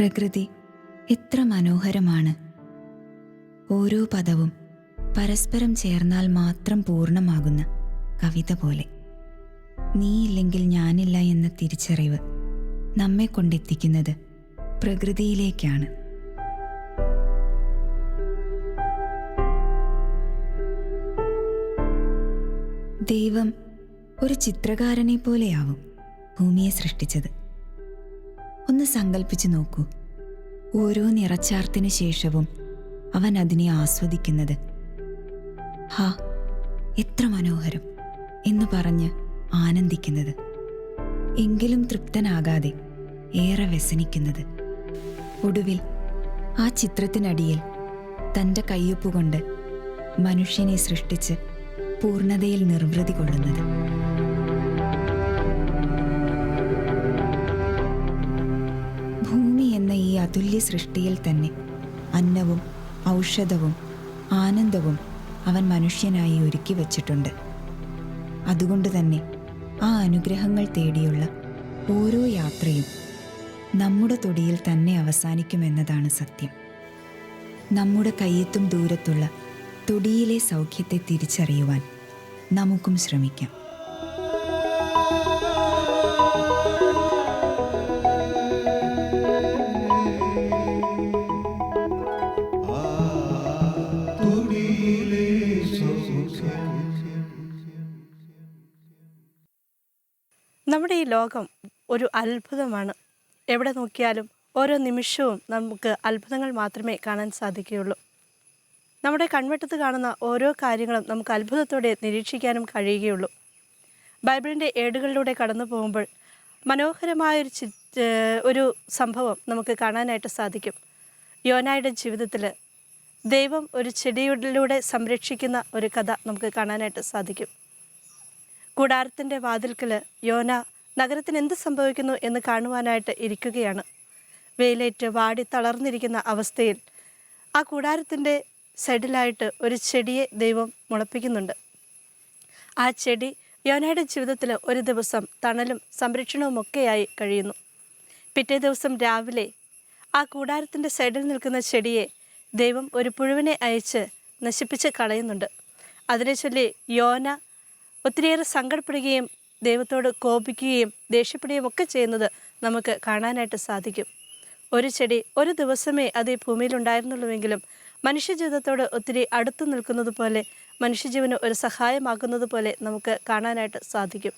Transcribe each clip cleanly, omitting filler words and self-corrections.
പ്രകൃതി എത്ര മനോഹരമാണ്. ഓരോ പദവും പരസ്പരം ചേർന്നാൽ മാത്രം പൂർണ്ണമാകുന്ന കവിത പോലെ. നീയില്ലെങ്കിൽ ഞാനില്ല എന്ന തിരിച്ചറിവ് നമ്മെ കൊണ്ടെത്തിക്കുന്നത് പ്രകൃതിയിലേക്കാണ്. ദൈവം ഒരു ചിത്രകാരനെ പോലെയാവും ഭൂമിയെ സൃഷ്ടിച്ചത്. ഒന്ന് സങ്കല്പിച്ചു നോക്കൂ. ഓരോ നിറച്ചാർത്തിനു ശേഷവും അവൻ അതിനെ ആസ്വദിക്കുന്നത്. ഹാ, എത്ര മനോഹരം എന്ന് പറഞ്ഞ് ആനന്ദിക്കുന്നത്. എങ്കിലും തൃപ്തനാകാതെ ഏറെ വ്യസനിക്കുന്നത്. ഒടുവിൽ ആ ചിത്രത്തിനടിയിൽ തൻ്റെ കയ്യൊപ്പുകൊണ്ട് മനുഷ്യനെ സൃഷ്ടിച്ച് പൂർണ്ണതയിൽ നിർവൃതി കൊള്ളുന്നത്. ഭൂമി എന്ന ഈ അതുല്യ സൃഷ്ടിയിൽ തന്നെ അന്നവും ഔഷധവും ആനന്ദവും അവൻ മനുഷ്യനായി ഒരുക്കി വച്ചിട്ടുണ്ട്. അതുകൊണ്ട് തന്നെ ആ അനുഗ്രഹങ്ങൾ തേടിയുള്ള ഓരോ യാത്രയും നമ്മുടെ തൊടിയിൽ തന്നെ അവസാനിക്കുമെന്നതാണ് സത്യം. നമ്മുടെ കയ്യെത്തും ദൂരത്തുള്ള തൊടിയിലെ സൗഖ്യത്തെ തിരിച്ചറിയുവാൻ നമുക്കും ശ്രമിക്കാം. നമ്മുടെ ഈ ലോകം ഒരു അത്ഭുതമാണ്. എവിടെ നോക്കിയാലും ഓരോ നിമിഷവും നമുക്ക് അത്ഭുതങ്ങൾ മാത്രമേ കാണാൻ സാധിക്കുകയുള്ളൂ. നമ്മുടെ കൺവെട്ടത്ത് കാണുന്ന ഓരോ കാര്യങ്ങളും നമുക്ക് അത്ഭുതത്തോടെ നിരീക്ഷിക്കാനും കഴിയുകയുള്ളൂ. ബൈബിളിൻ്റെ ഏടുകളിലൂടെ കടന്നു പോകുമ്പോൾ മനോഹരമായൊരു സംഭവം നമുക്ക് കാണാനായിട്ട് സാധിക്കും. യോനായുടെ ജീവിതത്തിൽ ദൈവം ഒരു ചെടിയിലൂടെ സംരക്ഷിക്കുന്ന ഒരു കഥ നമുക്ക് കാണാനായിട്ട് സാധിക്കും. കൂടാരത്തിൻ്റെ വാതിൽക്കൽ യോന നഗരത്തിന് എന്ത് സംഭവിക്കുന്നു എന്ന് കാണുവാനായിട്ട് ഇരിക്കുകയാണ്. വെയിലേറ്റ് വാടി തളർന്നിരിക്കുന്ന അവസ്ഥയിൽ ആ കൂടാരത്തിൻ്റെ സൈഡിലായിട്ട് ഒരു ചെടിയെ ദൈവം മുളപ്പിക്കുന്നുണ്ട്. ആ ചെടി യോനയുടെ ജീവിതത്തിൽ ഒരു ദിവസം തണലും സംരക്ഷണവുമൊക്കെയായി കഴിയുന്നു. പിറ്റേ ദിവസം രാവിലെ ആ കൂടാരത്തിൻ്റെ സൈഡിൽ നിൽക്കുന്ന ചെടിയെ ദൈവം ഒരു പുഴുവിനെ അയച്ച് നശിപ്പിച്ച് കളയുന്നുണ്ട്. അതിനെ ചൊല്ലി യോന ഒത്തിരിയേറെ സങ്കടപ്പെടുകയും ദൈവത്തോട് കോപിക്കുകയും ദേഷ്യപ്പെടുകയും ഒക്കെ ചെയ്യുന്നത് നമുക്ക് കാണാനായിട്ട് സാധിക്കും. ഒരു ചെടി ഒരു ദിവസമേ അത് ഈ ഭൂമിയിലുണ്ടായിരുന്നുള്ളൂവെങ്കിലും മനുഷ്യജീവിതത്തോട് ഒത്തിരി അടുത്തു നിൽക്കുന്നത് പോലെ മനുഷ്യജീവന് ഒരു സഹായമാകുന്നത് പോലെ നമുക്ക് കാണാനായിട്ട് സാധിക്കും.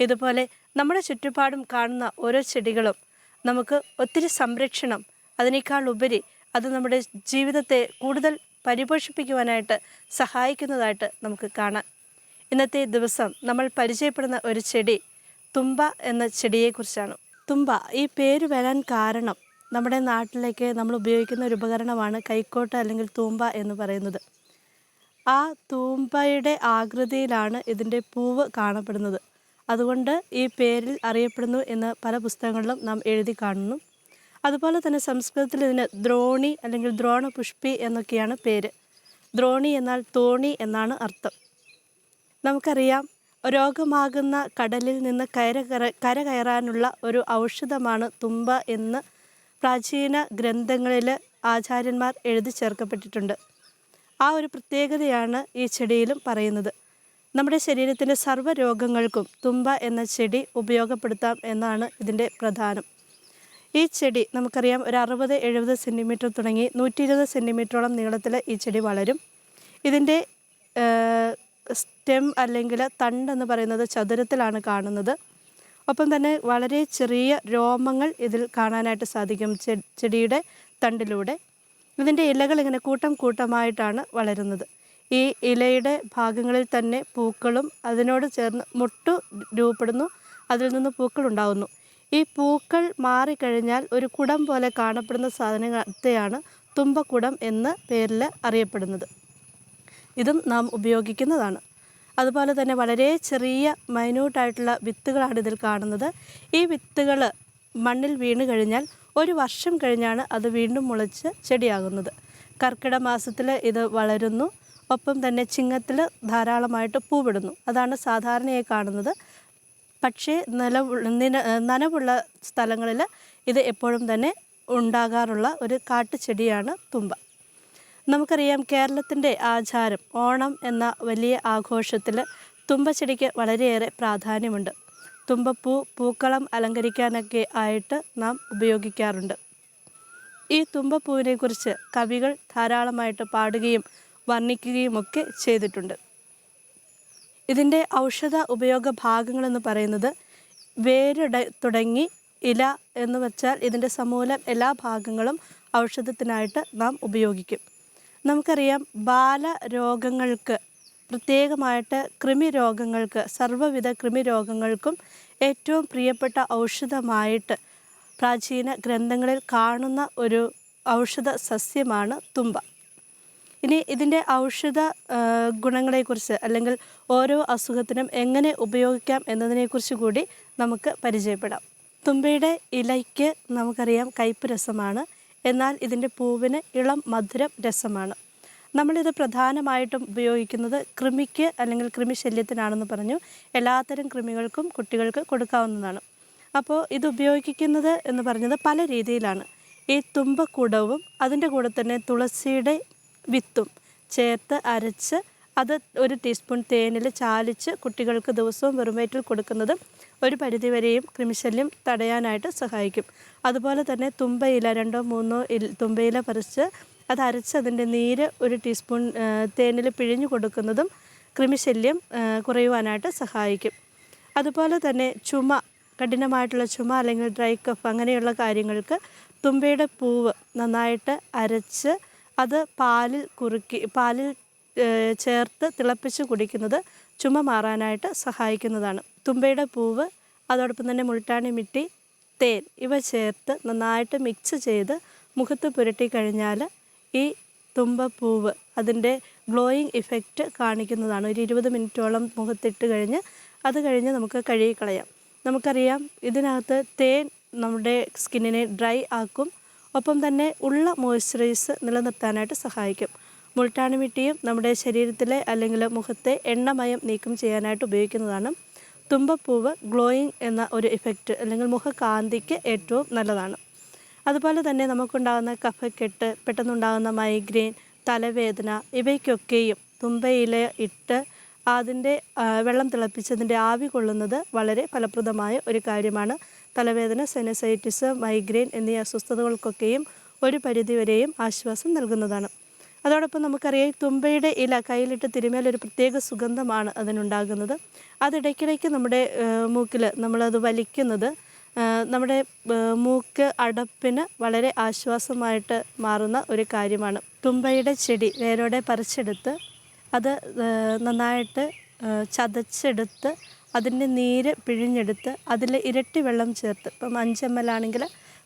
ഇതുപോലെ നമ്മുടെ ചുറ്റുപാടും കാണുന്ന ഓരോ ചെടികളും നമുക്ക് ഒത്തിരി സംരക്ഷണം, അതിനേക്കാൾ ഉപരി അത് നമ്മുടെ ജീവിതത്തെ കൂടുതൽ പരിപോഷിപ്പിക്കുവാനായിട്ട് സഹായിക്കുന്നതായിട്ട് നമുക്ക് കാണാം. ഇന്നത്തെ ദിവസം നമ്മൾ പരിചയപ്പെടുന്ന ഒരു ചെടി തുമ്പ എന്ന ചെടിയെക്കുറിച്ചാണ്. തുമ്പ ഈ പേര് വരാൻ കാരണം നമ്മുടെ നാട്ടിലേക്ക് നമ്മൾ ഉപയോഗിക്കുന്ന ഒരു ഉപകരണമാണ് കൈക്കോട്ട് അല്ലെങ്കിൽ തൂമ്പ എന്ന് പറയുന്നത്. ആ തൂമ്പയുടെ ആകൃതിയിലാണ് ഇതിൻ്റെ പൂവ് കാണപ്പെടുന്നത്. അതുകൊണ്ട് ഈ പേരിൽ അറിയപ്പെടുന്നു എന്ന് പല പുസ്തകങ്ങളിലും നാം എഴുതി കാണുന്നു. അതുപോലെ തന്നെ സംസ്കൃതത്തിൽ ഇതിന് ദ്രോണി അല്ലെങ്കിൽ ദ്രോണപുഷ്പി എന്നൊക്കെയാണ് പേര്. ദ്രോണി എന്നാൽ തോണി എന്നാണ് അർത്ഥം. നമുക്കറിയാം, രോഗമാകുന്ന കടലിൽ നിന്ന് കര കയറാനുള്ള ഒരു ഔഷധമാണ് തുമ്പ എന്ന് പ്രാചീന ഗ്രന്ഥങ്ങളിൽ ആചാര്യന്മാർ എഴുതി ചേർക്കപ്പെട്ടിട്ടുണ്ട്. ആ ഒരു പ്രത്യേകതയാണ് ഈ ചെടിയിലും പറയുന്നത്. നമ്മുടെ ശരീരത്തിൻ്റെ സർവ്വരോഗങ്ങൾക്കും തുമ്പ എന്ന ചെടി ഉപയോഗപ്പെടുത്താം എന്നാണ് ഇതിൻ്റെ പ്രധാനം. ഈ ചെടി നമുക്കറിയാം ഒരു 60-70 സെൻറ്റിമീറ്റർ തുടങ്ങി 120 സെൻറ്റിമീറ്ററോളം നീളത്തിൽ ഈ ചെടി വളരും. ഇതിൻ്റെ സ്റ്റെം അല്ലെങ്കിൽ തണ്ടെന്ന് പറയുന്നത് ചതുരത്തിലാണ് കാണുന്നത്. ഒപ്പം തന്നെ വളരെ ചെറിയ രോമങ്ങൾ ഇതിൽ കാണാനായിട്ട് സാധിക്കും ചെടിയുടെ തണ്ടിലൂടെ. ഇതിൻ്റെ ഇലകൾ ഇങ്ങനെ കൂട്ടം കൂട്ടമായിട്ടാണ് വളരുന്നത്. ഈ ഇലയുടെ ഭാഗങ്ങളിൽ തന്നെ പൂക്കളും അതിനോട് ചേർന്ന് മൊട്ട് രൂപപ്പെടുന്നു. അതിൽ നിന്ന് പൂക്കൾ ഉണ്ടാകുന്നു. ഈ പൂക്കൾ മാറിക്കഴിഞ്ഞാൽ ഒരു കുടം പോലെ കാണപ്പെടുന്ന സാധനത്തെയാണ് തുമ്പക്കുടം എന്ന പേരിൽ അറിയപ്പെടുന്നത്. ഇതും നാം ഉപയോഗിക്കുന്നതാണ്. അതുപോലെ തന്നെ വളരെ ചെറിയ മൈന്യൂട്ടായിട്ടുള്ള വിത്തുകളാണ് ഇതിൽ കാണുന്നത്. ഈ വിത്തുകൾ മണ്ണിൽ വീണ് കഴിഞ്ഞാൽ ഒരു വർഷം കഴിഞ്ഞാണ് അത് വീണ്ടും മുളച്ച് ചെടിയാകുന്നത്. കർക്കിടക മാസത്തിൽ ഇത് വളരുന്നു. ഒപ്പം തന്നെ ചിങ്ങത്തിൽ ധാരാളമായിട്ട് പൂവിടുന്നു. അതാണ് സാധാരണയായി കാണുന്നത്. പക്ഷേ നനവുള്ള സ്ഥലങ്ങളിൽ ഇത് എപ്പോഴും തന്നെ ഉണ്ടാകാറുള്ള ഒരു കാട്ടുചെടിയാണ് തുമ്പ. നമുക്കറിയാം, കേരളത്തിൻ്റെ ആചാരം ഓണം എന്ന വലിയ ആഘോഷത്തിൽ തുമ്പച്ചെടിക്ക് വളരെയേറെ പ്രാധാന്യമുണ്ട്. തുമ്പപ്പൂ പൂക്കളം അലങ്കരിക്കാനൊക്കെ ആയിട്ട് നാം ഉപയോഗിക്കാറുണ്ട്. ഈ തുമ്പപ്പൂവിനെക്കുറിച്ച് കവികൾ ധാരാളമായിട്ട് പാടുകയും വർണ്ണിക്കുകയുമൊക്കെ ചെയ്തിട്ടുണ്ട്. ഇതിൻ്റെ ഔഷധ ഉപയോഗ ഭാഗങ്ങളെന്ന് പറയുന്നത് തുടങ്ങി ഇല എന്ന് വെച്ചാൽ ഇതിൻ്റെ സമൂലം എല്ലാ ഭാഗങ്ങളും ഔഷധത്തിനായിട്ട് നാം ഉപയോഗിക്കും. നമുക്കറിയാം, ബാലരോഗങ്ങൾക്ക് പ്രത്യേകമായിട്ട് കൃമിരോഗങ്ങൾക്ക്, സർവ്വവിധ കൃമിരോഗങ്ങൾക്കും ഏറ്റവും പ്രിയപ്പെട്ട ഔഷധമായിട്ട് പ്രാചീന ഗ്രന്ഥങ്ങളിൽ കാണുന്ന ഒരു ഔഷധ സസ്യമാണ് തുമ്പ. ഇനി ഇതിൻ്റെ ഔഷധ ഗുണങ്ങളെക്കുറിച്ച് അല്ലെങ്കിൽ ഓരോ അസുഖത്തിനും എങ്ങനെ ഉപയോഗിക്കാം എന്നതിനെക്കുറിച്ച് കൂടി നമുക്ക് പരിചയപ്പെടാം. തുമ്പയുടെ ഇലയ്ക്ക് നമുക്കറിയാം കയ്പ്പ് രസമാണ്, എന്നാൽ ഇതിൻ്റെ പൂവിന് ഇളം മധുരം രസമാണ്. നമ്മളിത് പ്രധാനമായിട്ടും ഉപയോഗിക്കുന്നത് കൃമിക്ക് അല്ലെങ്കിൽ കൃമിശല്യത്തിനാണെന്ന് പറഞ്ഞു. എല്ലാത്തരം കൃമികൾക്കും കുട്ടികൾക്ക് കൊടുക്കാവുന്നതാണ്. അപ്പോൾ ഇത് ഉപയോഗിക്കുന്നത് എന്ന് പറഞ്ഞത് പല രീതിയിലാണ്. ഈ തുമ്പക്കൂടവും അതിൻ്റെ കൂടെ തന്നെ തുളസിയുടെ വിത്തും ചേർത്ത് അരച്ച് അത് 1 ടീസ്പൂൺ തേനിൽ ചാലിച്ച് കുട്ടികൾക്ക് ദിവസവും വെറുംവയറ്റിൽ കൊടുക്കുന്നത് ഒരു പരിധിവരെയും കൃമിശല്യം തടയാനായിട്ട് സഹായിക്കും. അതുപോലെ തന്നെ തുമ്പയില 2-3 തുമ്പയില പറിച്ച് അത് അരച്ച് അതിൻ്റെ നീര് 1 ടീസ്പൂൺ തേനിൽ പിഴിഞ്ഞു കൊടുക്കുന്നതും കൃമിശല്യം കുറയുവാനായിട്ട് സഹായിക്കും. അതുപോലെ തന്നെ കഠിനമായിട്ടുള്ള ചുമ അല്ലെങ്കിൽ ഡ്രൈ കഫ് അങ്ങനെയുള്ള കാര്യങ്ങൾക്ക് തുമ്പയുടെ പൂവ് നന്നായിട്ട് അരച്ച് അത് പാലിൽ ചേർത്ത് തിളപ്പിച്ച് കുടിക്കുന്നത് ചുമ മാറാനായിട്ട് സഹായിക്കുന്നതാണ്. തുമ്പയുടെ പൂവ്, അതോടൊപ്പം തന്നെ മുൾട്ടാണി മിട്ടി, തേൻ ഇവ ചേർത്ത് നന്നായിട്ട് മിക്സ് ചെയ്ത് മുഖത്ത് പുരട്ടി കഴിഞ്ഞാൽ ഈ തുമ്പപ്പൂവ് അതിൻ്റെ ഗ്ലോയിങ് ഇഫക്റ്റ് കാണിക്കുന്നതാണ്. ഒരു 20 മിനിറ്റോളം മുഖത്തിട്ട് കഴിഞ്ഞ് അത് കഴിഞ്ഞ് നമുക്ക് കഴുകിക്കളയാം. നമുക്കറിയാം, ഇതിനകത്ത് തേൻ നമ്മുടെ സ്കിന്നിനെ ഡ്രൈ ആക്കും, ഒപ്പം തന്നെ ഉള്ള മോയ്സ്ചറൈസ് നിലനിർത്താനായിട്ട് സഹായിക്കും. മുൾട്ടാണി മിട്ടിയും നമ്മുടെ ശരീരത്തിലെ അല്ലെങ്കിൽ മുഖത്തെ എണ്ണമയം നീക്കം ചെയ്യാനായിട്ട് ഉപയോഗിക്കുന്നതാണ്. തുമ്പപ്പൂവ് ഗ്ലോയിങ് എന്ന ഒരു ഇഫക്റ്റ് അല്ലെങ്കിൽ മുഖകാന്തിക്ക് ഏറ്റവും നല്ലതാണ്. അതുപോലെ തന്നെ നമുക്കുണ്ടാകുന്ന കഫക്കെട്ട്, പെട്ടെന്നുണ്ടാകുന്ന മൈഗ്രെയിൻ, തലവേദന ഇവയ്ക്കൊക്കെയും തുമ്പയില ഇട്ട് അതിൻ്റെ വെള്ളം തിളപ്പിച്ചതിൻ്റെ ആവി കൊള്ളുന്നത് വളരെ ഫലപ്രദമായ ഒരു കാര്യമാണ്. തലവേദന, സൈനസൈറ്റിസ്, മൈഗ്രെയിൻ എന്നീ അസ്വസ്ഥതകൾക്കൊക്കെയും ഒരു പരിധിവരെയും ആശ്വാസം നൽകുന്നതാണ്. അതോടൊപ്പം നമുക്കറിയാം, തുമ്പയുടെ ഇല കയ്യിലിട്ട് തിരുമേൽ ഒരു പ്രത്യേക സുഗന്ധമാണ് അതിനുണ്ടാകുന്നത്. അതിടയ്ക്കിടയ്ക്ക് നമ്മുടെ മൂക്കിൽ നമ്മളത് വലിക്കുന്നത് നമ്മുടെ മൂക്ക് അടപ്പിന് വളരെ ആശ്വാസമായിട്ട് മാറുന്ന ഒരു കാര്യമാണ്. തുമ്പയുടെ ചെടി വേരോടെ പറിച്ചെടുത്ത് അത് നന്നായിട്ട് ചതച്ചെടുത്ത് അതിൻ്റെ നീര് പിഴിഞ്ഞെടുത്ത് അതിൽ ഇരട്ടി വെള്ളം ചേർത്ത്, ഇപ്പം 5 ml ആണെങ്കിൽ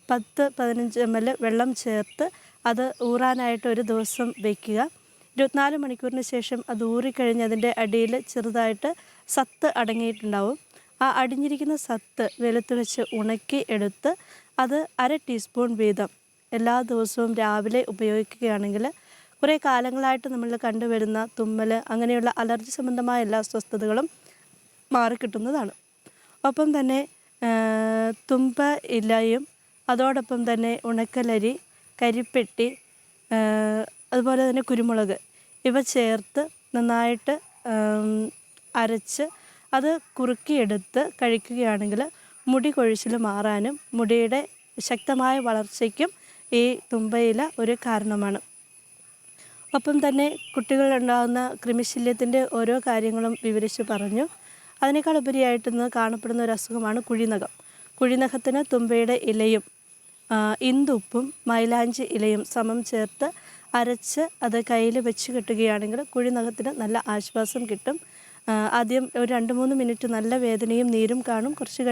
10-15 ml വെള്ളം ചേർത്ത് അത് ഊറാനായിട്ട് ഒരു ദിവസം വയ്ക്കുക. 24 മണിക്കൂറിന് ശേഷം അത് ഊറിക്കഴിഞ്ഞ് അതിൻ്റെ അടിയിൽ ചെറുതായിട്ട് സത്ത് അടങ്ങിയിട്ടുണ്ടാവും. ആ അടിഞ്ഞിരിക്കുന്ന സത്ത് വെളുത്ത് വെച്ച് ഉണക്കി എടുത്ത് അത് 1/2 ടീസ്പൂൺ വീതം എല്ലാ ദിവസവും രാവിലെ ഉപയോഗിക്കുകയാണെങ്കിൽ കുറേ കാലങ്ങളായിട്ട് നമ്മൾ കണ്ടുവരുന്ന തുമ്മൽ, അങ്ങനെയുള്ള അലർജി സംബന്ധമായ എല്ലാ അസ്വസ്ഥതകളും മാറിക്കിട്ടുന്നതാണ്. ഒപ്പം തന്നെ തുമ്പ ഇലയും അതോടൊപ്പം തന്നെ ഉണക്കലരി, കരിപ്പെട്ടി, അതുപോലെ തന്നെ കുരുമുളക് ഇവ ചേർത്ത് നന്നായിട്ട് അരച്ച് അത് കുറുക്കിയെടുത്ത് കഴിക്കുകയാണെങ്കിൽ മുടി കൊഴിച്ചിൽ മാറാനും മുടിയുടെ ശക്തമായ വളർച്ചയ്ക്കും ഈ തുമ്പയില ഒരു കാരണമാണ്. ഒപ്പം തന്നെ കുട്ടികളിലുണ്ടാകുന്ന കൃമിശല്യത്തിൻ്റെ ഓരോ കാര്യങ്ങളും വിവരിച്ച് പറഞ്ഞു. അതിനേക്കാൾ ഉപരിയായിട്ടിന്ന് കാണപ്പെടുന്ന ഒരു അസുഖമാണ് കുഴിനഖം. കുഴിനഖത്തിന് തുമ്പയുടെ ഇലയും ഇന്ദുപ്പും മൈലാഞ്ചി ഇലയും സമം ചേർത്ത് അരച്ച് അത് കയ്യിൽ വെച്ച് കെട്ടുകയാണെങ്കിൽ കുഴിനഖത്തിന് നല്ല ആശ്വാസം കിട്ടും. ആദ്യം ഒരു 2-3 മിനിറ്റ് നല്ല വേദനയും നീരും കാണും, കുറച്ച്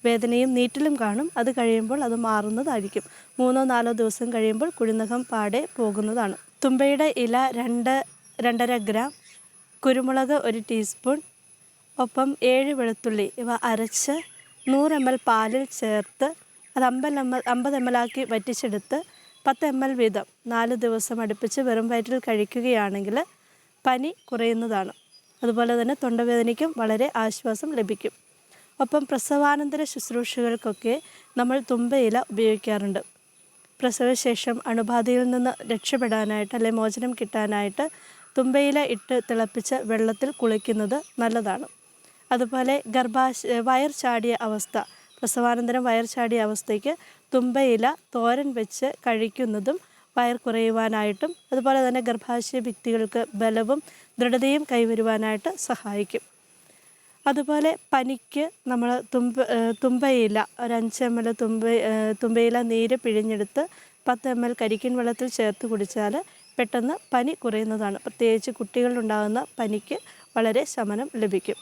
വേദനയും നീറ്റലും കാണും. അത് കഴിയുമ്പോൾ അത് മാറുന്നതായിരിക്കും. 3-4 ദിവസം കഴിയുമ്പോൾ കുഴിനഖം പാടെ പോകുന്നതാണ്. തുമ്പയുടെ ഇല 2-2.5 ഗ്രാം, കുരുമുളക് 1 ടീസ്പൂൺ, ഒപ്പം 7 വെളുത്തുള്ളി ഇവ അരച്ച് 100 ml പാലിൽ ചേർത്ത് അത് 50 ml ആക്കി വറ്റിച്ചെടുത്ത് 10 ml വീതം 4 ദിവസം അടുപ്പിച്ച് വെറും വയറ്റിൽ കഴിക്കുകയാണെങ്കിൽ പനി കുറയുന്നതാണ്. അതുപോലെ തന്നെ തൊണ്ടവേദനയ്ക്കും വളരെ ആശ്വാസം ലഭിക്കും. ഒപ്പം പ്രസവാനന്തര ശുശ്രൂഷകൾക്കൊക്കെ നമ്മൾ തുമ്പയില ഉപയോഗിക്കാറുണ്ട്. പ്രസവശേഷം അണുബാധയിൽ നിന്ന് രക്ഷപ്പെടാനായിട്ട് അല്ലെ മോചനം കിട്ടാനായിട്ട് തുമ്പയില ഇട്ട് തിളപ്പിച്ച വെള്ളത്തിൽ കുളിക്കുന്നത് നല്ലതാണ്. അതുപോലെ വയർ ചാടിയ അവസ്ഥ, പ്രസവാനന്തരം വയർ ചാടിയ അവസ്ഥയ്ക്ക് തുമ്പയില തോരൻ വെച്ച് കഴിക്കുന്നതും വയർ കുറയുവാനായിട്ടും അതുപോലെ തന്നെ ഗർഭാശയ ഭിത്തികൾക്ക് ബലവും ദൃഢതയും കൈവരുവാനായിട്ട് സഹായിക്കും. അതുപോലെ പനിക്ക് നമ്മൾ തുമ്പയില ഒരു 5 ml തുമ്പയില നീര് പിഴിഞ്ഞെടുത്ത് 10 ml കരിക്കിൻ വെള്ളത്തിൽ ചേർത്ത് കുടിച്ചാൽ പെട്ടെന്ന് പനി കുറയുന്നതാണ്. പ്രത്യേകിച്ച് കുട്ടികളിലുണ്ടാകുന്ന പനിക്ക് വളരെ ശമനം ലഭിക്കും.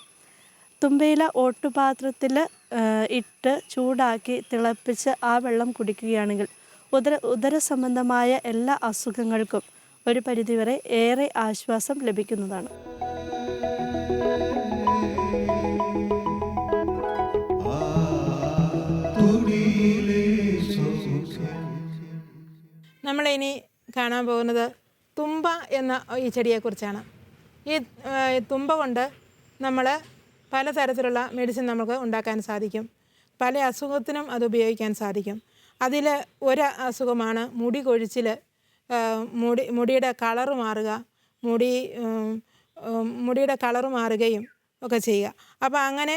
തുമ്പയില ഓട്ടുപാത്രത്തിൽ ഇട്ട് ചൂടാക്കി തിളപ്പിച്ച് ആ വെള്ളം കുടിക്കുകയാണെങ്കിൽ ഉദര സംബന്ധമായ എല്ലാ അസുഖങ്ങൾക്കും ഒരു പരിധിവരെ ഏറെ ആശ്വാസം ലഭിക്കുന്നതാണ്. നമ്മളിനി കാണാൻ പോകുന്നത് തുമ്പ എന്ന ഈ ചെടിയെക്കുറിച്ചാണ്. ഈ തുമ്പ കൊണ്ട് നമ്മൾ പലതരത്തിലുള്ള മെഡിസിൻ നമുക്ക് ഉണ്ടാക്കാൻ സാധിക്കും. പല അസുഖത്തിനും അത് ഉപയോഗിക്കാൻ സാധിക്കും. അതിൽ ഒരു അസുഖമാണ് മുടി കൊഴിച്ചിൽ, മുടിയുടെ കളറ് മാറുക, മുടിയുടെ കളറ് മാറുകയും ഒക്കെ ചെയ്യുക. അപ്പോൾ അങ്ങനെ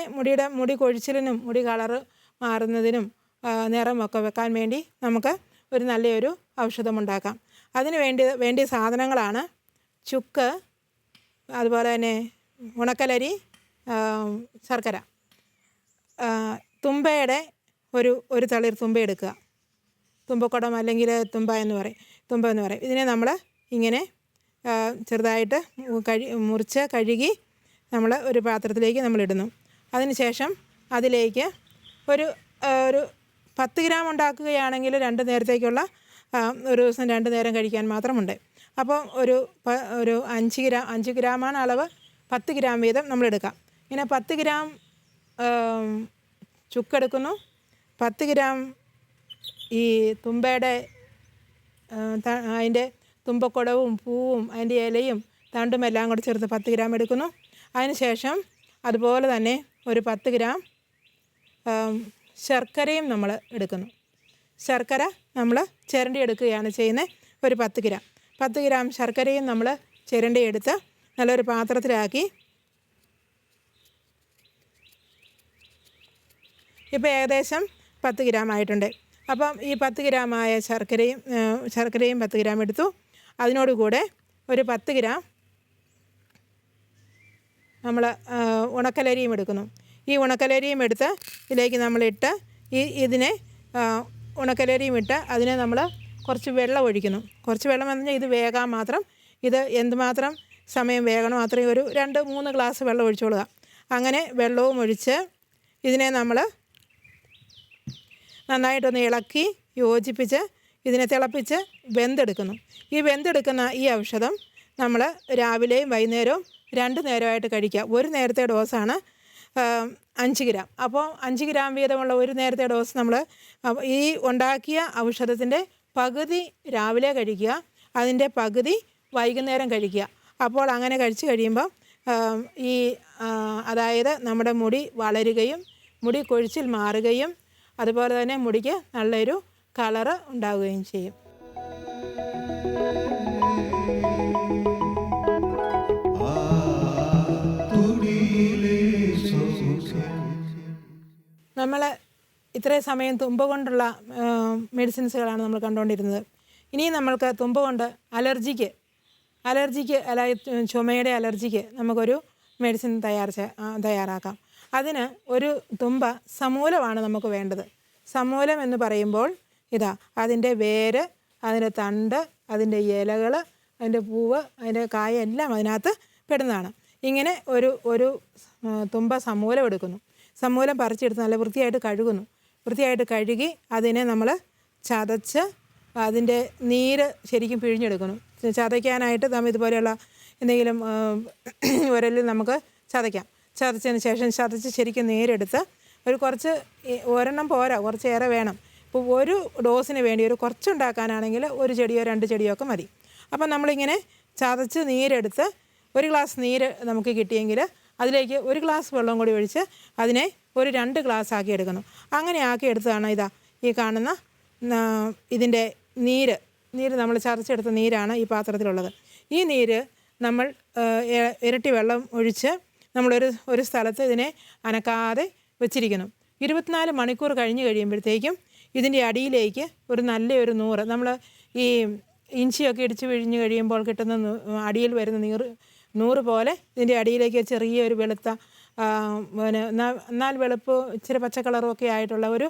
മുടി കൊഴിച്ചിലിനും മുടി കളറ് മാറുന്നതിനും നിറമൊക്കെ വെക്കാൻ വേണ്ടി നമുക്ക് ഒരു നല്ലൊരു ഔഷധമുണ്ടാക്കാം. അതിന് വേണ്ടിയ സാധനങ്ങളാണ് ചുക്ക്, അതുപോലെ തന്നെ ഉണക്കലരി, ശർക്കര. തുമ്പയുടെ ഒരു തളിർ തുമ്പ എടുക്കുക. തുമ്പക്കുടം അല്ലെങ്കിൽ തുമ്പ എന്ന് പറയും. ഇതിനെ നമ്മൾ ഇങ്ങനെ ചെറുതായിട്ട് മുറിച്ച് കഴുകി നമ്മൾ ഒരു പാത്രത്തിലേക്ക് നമ്മൾ ഇടുന്നു. അതിനുശേഷം അതിലേക്ക് ഒരു 10 ഗ്രാം ഉണ്ടാക്കുകയാണെങ്കിൽ 2 നേരത്തേക്കുള്ള ഒരു ദിവസം 2 നേരം കഴിക്കാൻ മാത്രമുണ്ട്. അപ്പോൾ ഒരു 5 ഗ്രാമാണ് അളവ്. 10 ഗ്രാം വീതം നമ്മളെടുക്കാം. ഇങ്ങനെ 10 ഗ്രാം ചുക്കെടുക്കുന്നു, 10 ഗ്രാം ഈ തുമ്പയുടെ അതിൻ്റെ തുമ്പക്കുടവും പൂവും അതിൻ്റെ ഇലയും തണ്ടും എല്ലാം കൂടെ ചേർത്ത് 10 ഗ്രാം എടുക്കുന്നു. അതിനുശേഷം അതുപോലെ തന്നെ ഒരു 10 ഗ്രാം ശർക്കരയും നമ്മൾ എടുക്കുന്നു. ശർക്കര നമ്മൾ ചിരണ്ടി എടുക്കുകയാണ് ചെയ്യുന്നത്. ഒരു 10 ഗ്രാം ശർക്കരയും നമ്മൾ ചിരണ്ടി എടുത്ത് നല്ലൊരു പാത്രത്തിലാക്കി ഇപ്പോൾ ഏകദേശം 10 ഗ്രാം ആയിട്ടുണ്ട്. അപ്പം ഈ 10 ഗ്രാമായ ശർക്കരയും 10 ഗ്രാം എടുത്തു. അതിനോടുകൂടെ ഒരു 10 ഗ്രാം നമ്മൾ ഉണക്കലരിയും എടുക്കുന്നു. ഈ ഉണക്കലരിയും എടുത്ത് ഇതിലേക്ക് നമ്മളിട്ട് ഇതിനെ ഉണക്കലരിയും ഇട്ട് അതിനെ നമ്മൾ കുറച്ച് വെള്ളം ഒഴിക്കുന്നു. കുറച്ച് വെള്ളം എന്ന് പറഞ്ഞാൽ ഇത് വേകാൻ മാത്രം. ഇത് എന്തുമാത്രം സമയം വേകണോ അത്രയും ഒരു 2-3 ഗ്ലാസ് വെള്ളം ഒഴിച്ചോളുക. അങ്ങനെ വെള്ളവും ഒഴിച്ച് ഇതിനെ നമ്മൾ നന്നായിട്ടൊന്ന് ഇളക്കി യോജിപ്പിച്ച് ഇതിനെ തിളപ്പിച്ച് വെന്തെടുക്കുന്നു. ഈ വെന്തെടുക്കുന്ന ഈ ഔഷധം നമ്മൾ രാവിലെയും വൈകുന്നേരവും 2 നേരമായിട്ട് കഴിക്കുക. ഒരു നേരത്തെ ഡോസാണ് 5 ഗ്രാം. അപ്പോൾ 5 ഗ്രാം വീതമുള്ള ഒരു നേരത്തെ ഡോസ് നമ്മൾ ഈ ഉണ്ടാക്കിയ ഔഷധത്തിൻ്റെ പകുതി രാവിലെ കഴിക്കുക, അതിൻ്റെ പകുതി വൈകുന്നേരം കഴിക്കുക. അപ്പോൾ അങ്ങനെ കഴിച്ച് കഴിയുമ്പോൾ അതായത് നമ്മുടെ മുടി വളരുകയും മുടി കൊഴിച്ചിൽ മാറുകയും അതുപോലെ തന്നെ മുടിക്ക് നല്ലൊരു കളറ് ഉണ്ടാവുകയും ചെയ്യും. നമ്മൾ ഇത്രയും സമയം തുമ്പ കൊണ്ടുള്ള മെഡിസിൻസുകളാണ് നമ്മൾ കണ്ടുകൊണ്ടിരുന്നത്. ഇനി നമ്മൾക്ക് തുമ്പ കൊണ്ട് അലർജിക്ക് ചുമയുടെ അലർജിക്ക് നമുക്കൊരു മെഡിസിൻ തയ്യാറാക്കാം. അതിന് ഒരു തുമ്പ സമൂലമാണ് നമുക്ക് വേണ്ടത്. സമൂലം എന്ന് പറയുമ്പോൾ അതിൻ്റെ വേര്, അതിൻ്റെ തണ്ട്, അതിൻ്റെ ഇലകൾ, അതിൻ്റെ പൂവ്, അതിൻ്റെ കായ എല്ലാം അതിനകത്ത് പെടുന്നതാണ്. ഇങ്ങനെ ഒരു തുമ്പ സമൂലം എടുക്കുന്നു. സമൂലം പറിച്ചെടുത്ത് നല്ല വൃത്തിയായിട്ട് കഴുകി അതിനെ നമ്മൾ ചതച്ച് അതിൻ്റെ നീര് ശരിക്കും പിഴിഞ്ഞെടുക്കുന്നു. ചതയ്ക്കാനായിട്ട് നമ്മൾ ഇതുപോലെയുള്ള എന്തെങ്കിലും ഉരലിൽ നമുക്ക് ചതയ്ക്കാം. ചതച്ചതിന് ശേഷം ചതച്ച് ശരിക്കും നീരെടുത്ത് കുറച്ച് ഒരെണ്ണം പോരാ, കുറച്ചേറെ വേണം. ഇപ്പോൾ ഒരു ഡോസിന് വേണ്ടി കുറച്ചുണ്ടാക്കാനാണെങ്കിൽ 1 ചെടിയോ 2 ചെടിയോ ഒക്കെ മതി. അപ്പം നമ്മളിങ്ങനെ ചതച്ച് നീരെടുത്ത് 1 ഗ്ലാസ് നീര് നമുക്ക് കിട്ടിയെങ്കിൽ അതിലേക്ക് 1 ഗ്ലാസ് വെള്ളം കൂടി ഒഴിച്ച് അതിനെ 2 ഗ്ലാസ് ആക്കി എടുക്കണം. അങ്ങനെ ആക്കി എടുത്തതാണ് ഈ കാണുന്ന ഇതിൻ്റെ നീര് നമ്മൾ ചതച്ചെടുത്ത നീരാണ് ഈ പാത്രത്തിലുള്ളത്. ഈ നീര് നമ്മൾ ഇരട്ടി വെള്ളം ഒഴിച്ച് നമ്മളൊരു സ്ഥലത്ത് ഇതിനെ അനക്കാതെ വെച്ചിരിക്കുന്നു. 24 മണിക്കൂർ കഴിഞ്ഞ് കഴിയുമ്പോഴത്തേക്കും ഇതിൻ്റെ അടിയിലേക്ക് ഒരു നല്ലൊരു നൂറ്, നമ്മൾ ഈ ഇഞ്ചിയൊക്കെ ഇടിച്ച് പിഴിഞ്ഞ് കഴിയുമ്പോൾ കിട്ടുന്ന അടിയിൽ വരുന്ന നൂറ് പോലെ ഇതിൻ്റെ അടിയിലേക്ക് ചെറിയൊരു വെളുത്ത പിന്നെ എന്നാൽ വെളുപ്പ് ഇച്ചിരി പച്ച കളറും ഒക്കെ ആയിട്ടുള്ള ഒരു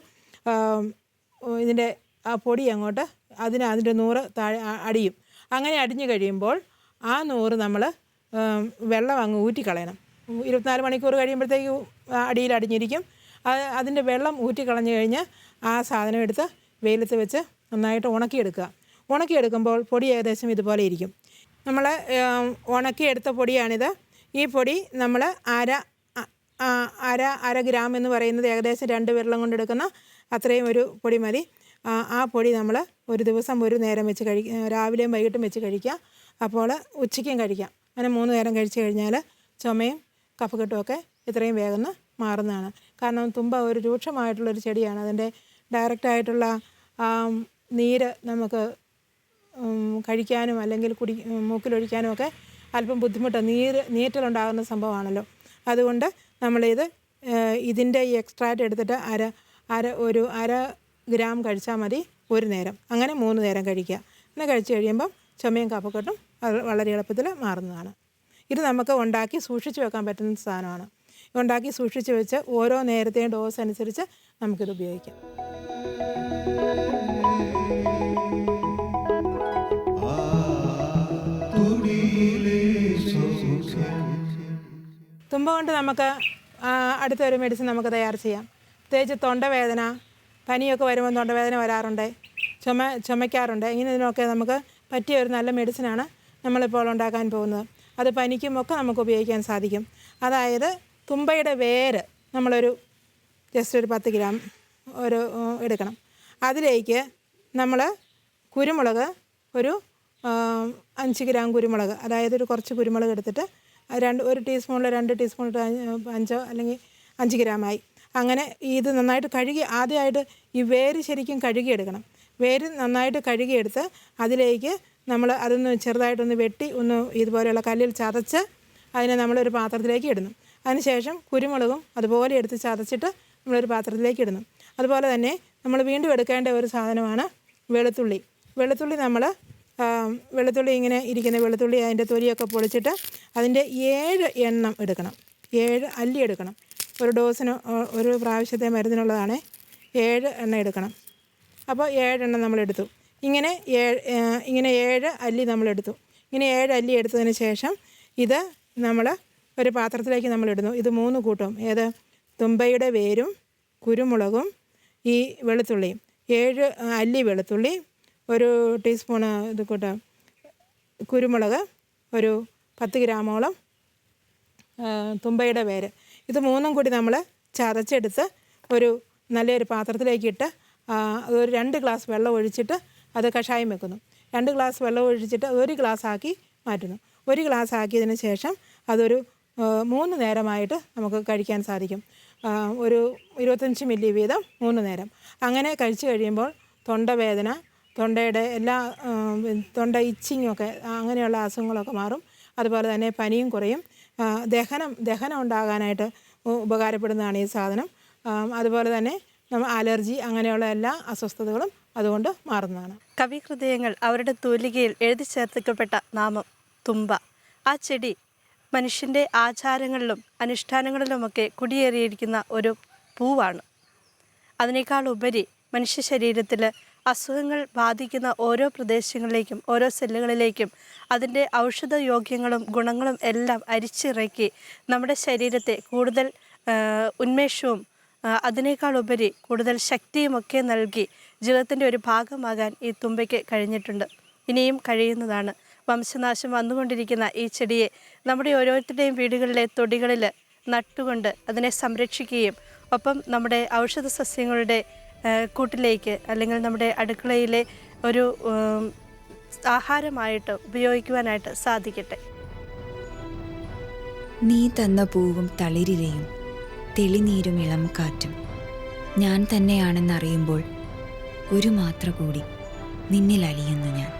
ഇതിൻ്റെ ആ പൊടി അങ്ങോട്ട് അതിൻ്റെ നൂറ് താഴെ അടിയും. അങ്ങനെ അടിഞ്ഞു കഴിയുമ്പോൾ ആ നൂറ് നമ്മൾ വെള്ളം അങ്ങ് ഊറ്റിക്കളയണം. 24 മണിക്കൂർ കഴിയുമ്പോഴത്തേക്ക് അടിയിൽ അടിഞ്ഞിരിക്കും. അതിൻ്റെ വെള്ളം ഊറ്റിക്കളഞ്ഞു കഴിഞ്ഞ് ആ സാധനം എടുത്ത് വെയിലത്ത് വെച്ച് നന്നായിട്ട് ഉണക്കിയെടുക്കുക. ഉണക്കിയെടുക്കുമ്പോൾ പൊടി ഏകദേശം ഇതുപോലെ ഇരിക്കും. നമ്മൾ ഉണക്കിയെടുത്ത പൊടിയാണിത്. ഈ പൊടി നമ്മൾ അര ഗ്രാം എന്ന് പറയുന്നത് ഏകദേശം 2 വിരളം കൊണ്ടെടുക്കുന്ന അത്രയും ഒരു പൊടി മതി. ആ പൊടി നമ്മൾ ഒരു ദിവസം ഒരു നേരം വെച്ച് രാവിലെയും വൈകിട്ടും വെച്ച് കഴിക്കുക. അപ്പോൾ ഉച്ചയ്ക്കും കഴിക്കാം. അങ്ങനെ 3 നേരം കഴിച്ച് കഴിഞ്ഞാൽ ചുമയും കഫക്കെട്ടുമൊക്കെ ഇത്രയും വേഗം മാറുന്നതാണ്. കാരണം തുമ്പ ഒരു രൂക്ഷമായിട്ടുള്ളൊരു ചെടിയാണ്. അതിൻ്റെ ഡയറക്റ്റായിട്ടുള്ള നീര് നമുക്ക് കഴിക്കാനും അല്ലെങ്കിൽ മൂക്കിലൊഴിക്കാനും ഒക്കെ അല്പം ബുദ്ധിമുട്ടാണ്. നീറ്റലുണ്ടാകുന്ന സംഭവമാണല്ലോ. അതുകൊണ്ട് ഇതിൻ്റെ ഈ എക്സ്ട്രാക്റ്റ് എടുത്തിട്ട് അര ഗ്രാം കഴിച്ചാൽ മതി ഒരു നേരം. അങ്ങനെ 3 നേരം കഴിക്കുക. അങ്ങനെ കഴിച്ച് കഴിയുമ്പം ചുമയും കഫക്കെട്ടും വളരെ എളുപ്പത്തിൽ മാറുന്നതാണ്. ഇത് നമുക്ക് ഉണ്ടാക്കി സൂക്ഷിച്ച് വെക്കാൻ പറ്റുന്ന സാധനമാണ്. ഉണ്ടാക്കി സൂക്ഷിച്ച് വെച്ച് ഓരോ നേരത്തെയും ഡോസ് അനുസരിച്ച് നമുക്കിത് ഉപയോഗിക്കാം. തുമ്പ കൊണ്ട് നമുക്ക് അടുത്തൊരു മെഡിസിൻ നമുക്ക് തയ്യാർ ചെയ്യാം. പ്രത്യേകിച്ച് തൊണ്ടവേദന, പനിയൊക്കെ വരുമ്പോൾ തൊണ്ടവേദന വരാറുണ്ട്, ചുമയ്ക്കാറുണ്ട്. ഇതിനൊക്കെ നമുക്ക് പറ്റിയ ഒരു നല്ല മെഡിസിനാണ് നമ്മളിപ്പോൾ ഉണ്ടാക്കാൻ പോകുന്നത്. അത് പനിക്കുമൊക്കെ നമുക്ക് ഉപയോഗിക്കാൻ സാധിക്കും. അതായത് തുമ്പയുടെ വേര് നമ്മളൊരു ജസ്റ്റ് ഒരു 10 ഗ്രാം എടുക്കണം. അതിലേക്ക് നമ്മൾ കുരുമുളക് ഒരു 5 ഗ്രാം കുരുമുളക്, അതായത് ഒരു കുറച്ച് കുരുമുളക് എടുത്തിട്ട് ഒരു ടീസ്പൂണിൽ 2 ടീസ്പൂൺ ഇട്ട് 5 അല്ലെങ്കിൽ 5 ഗ്രാമായി. അങ്ങനെ ഇത് നന്നായിട്ട് കഴുകി ആദ്യമായിട്ട് ഈ വേര് ശരിക്കും കഴുകിയെടുക്കണം. വേര് നന്നായിട്ട് കഴുകിയെടുത്ത് അതിലേക്ക് നമ്മൾ അതൊന്ന് ചെറുതായിട്ടൊന്ന് വെട്ടി ഇതുപോലെയുള്ള കല്ലിൽ ചതച്ച് അതിനെ നമ്മളൊരു പാത്രത്തിലേക്ക് ഇടുന്നു. അതിനുശേഷം കുരുമുളകും അതുപോലെ എടുത്ത് ചതച്ചിട്ട് നമ്മളൊരു പാത്രത്തിലേക്ക് ഇടുന്നു. അതുപോലെ തന്നെ നമ്മൾ വീണ്ടും എടുക്കേണ്ട ഒരു സാധനമാണ് വെളുത്തുള്ളി. വെളുത്തുള്ളി ഇങ്ങനെ ഇരിക്കുന്ന വെളുത്തുള്ളി അതിൻ്റെ തൊലിയൊക്കെ പൊളിച്ചിട്ട് അതിൻ്റെ 7 എണ്ണം എടുക്കണം. 7 അല്ലി എടുക്കണം. ഒരു ഡോസിന് ഒരു പ്രാവശ്യത്തെ മരുന്നിനുള്ളതാണ്. 7 എണ്ണം എടുക്കണം. അപ്പോൾ 7 എണ്ണം നമ്മളെടുത്തു. ഇങ്ങനെ 7 അല്ലി നമ്മളെടുത്തു. ഇങ്ങനെ 7 അല്ലി എടുത്തതിന് ശേഷം ഇത് നമ്മൾ ഒരു പാത്രത്തിലേക്ക് നമ്മളിടുന്നു. ഇത് 3 കൂട്ടവും, ഏത് തുമ്പയുടെ വേരും കുരുമുളകും ഈ വെളുത്തുള്ളിയും. 7 അല്ലി വെളുത്തുള്ളി, ഒരു ടീസ്പൂണ് ഇത് കൂട്ട് കുരുമുളക്, ഒരു 10 ഗ്രാമോളം തുമ്പയുടെ വേര്. ഇത് 3ഉം കൂടി നമ്മൾ ചതച്ചെടുത്ത് ഒരു നല്ലൊരു പാത്രത്തിലേക്ക് ഇട്ട് അതൊരു 2 ഗ്ലാസ് വെള്ളം ഒഴിച്ചിട്ട് അത് കഷായം വെക്കുന്നു. 2 ഗ്ലാസ് വെള്ളം ഒഴിച്ചിട്ട് 1 ഗ്ലാസ് ആക്കി മാറ്റുന്നു. 1 ഗ്ലാസ് ആക്കിയതിന് ശേഷം അതൊരു 3 നേരമായിട്ട് നമുക്ക് കഴിക്കാൻ സാധിക്കും. ഒരു 25 മില്ലി വീതം 3 നേരം. അങ്ങനെ കഴിച്ചു കഴിയുമ്പോൾ തൊണ്ടവേദന, തൊണ്ടയുടെ എല്ലാ തൊണ്ട ഇച്ചിങ്ങൊക്കെ അങ്ങനെയുള്ള അസുഖങ്ങളൊക്കെ മാറും. അതുപോലെ തന്നെ പനിയും കുറയും. ദഹനം ഉണ്ടാകാനായിട്ട് ഉപകാരപ്പെടുന്നതാണ് ഈ സാധനം. അതുപോലെ തന്നെ അലർജി അങ്ങനെയുള്ള എല്ലാ അസ്വസ്ഥതകളും അതുകൊണ്ട് മാറുന്നതാണ്. കവിഹൃദയങ്ങൾ അവരുടെ തൂലികയിൽ എഴുതി ചേർത്തിക്കപ്പെട്ട നാമം തുമ്പ. ആ ചെടി മനുഷ്യൻ്റെ ആചാരങ്ങളിലും അനുഷ്ഠാനങ്ങളിലുമൊക്കെ കുടിയേറിയിരിക്കുന്ന ഒരു പൂവാണ്. അതിനേക്കാൾ ഉപരി മനുഷ്യ ശരീരത്തിൽ അസുഖങ്ങൾ ബാധിക്കുന്ന ഓരോ പ്രദേശങ്ങളിലേക്കും ഓരോ സെല്ലുകളിലേക്കും അതിൻ്റെ ഔഷധയോഗ്യങ്ങളും ഗുണങ്ങളും എല്ലാം അരിച്ചിറക്കി നമ്മുടെ ശരീരത്തെ കൂടുതൽ ഉന്മേഷവും അതിനേക്കാൾ ഉപരി കൂടുതൽ ശക്തിയുമൊക്കെ നൽകി ജീവിതത്തിൻ്റെ ഒരു ഭാഗമാകാൻ ഈ തുമ്പയ്ക്ക് കഴിഞ്ഞിട്ടുണ്ട്. ഇനിയും കഴിയുന്നതാണ്. വംശനാശം വന്നുകൊണ്ടിരിക്കുന്ന ഈ ചെടിയെ നമ്മുടെ ഓരോരുത്തരുടെയും വീടുകളിലെ തൊടികളിൽ നട്ടുകൊണ്ട് അതിനെ സംരക്ഷിക്കുകയും ഒപ്പം നമ്മുടെ ഔഷധ സസ്യങ്ങളുടെ കൂട്ടിലേക്ക് അല്ലെങ്കിൽ നമ്മുടെ അടുക്കളയിലെ ഒരു ആഹാരമായിട്ട് ഉപയോഗിക്കുവാനായിട്ട് സാധിക്കട്ടെ. നീ തന്ന പൂവും തളിരിലയും തെളിനീരും ഇളം കാറ്റും ഞാൻ തന്നെയാണെന്നറിയുമ്പോൾ ഒരു മാത്ര കൂടി നിന്നിൽ അലിയുന്നു ഞാൻ.